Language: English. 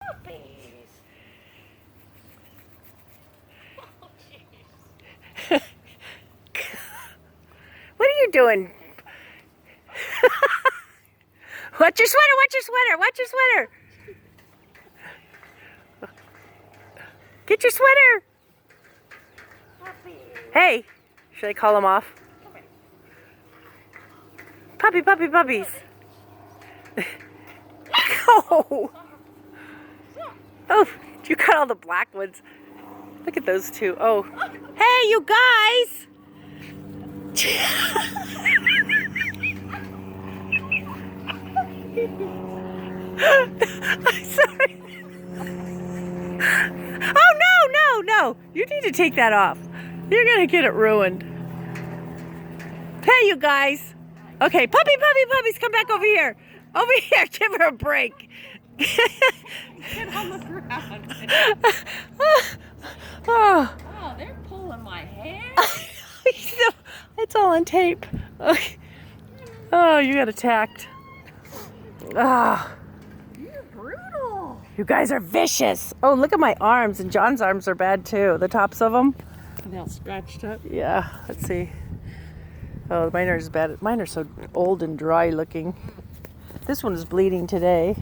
Puppies. Oh, jeez. What are you doing? Watch your sweater, watch your sweater, watch your sweater. Get your sweater. Puppies. Hey, should I call him off? Come here. Puppy, puppy, puppies. Oh. Oh, you got all the black ones. Look at those two. Oh. Hey, you guys. I'm sorry. Oh, no. You need to take that off. You're going to get it ruined. Hey, you guys. Okay, puppies, come back over here. Over here, give her a break. Get on the ground. Oh. Oh, they're pulling my hair. It's all on tape. Okay. Oh, you got attacked. Ah. You're brutal. You guys are vicious. Oh, look at my arms. And John's arms are bad too. The tops of them. And they're all scratched up. Yeah, let's see. Oh, mine are as bad. Mine are so old and dry looking. This one is bleeding today.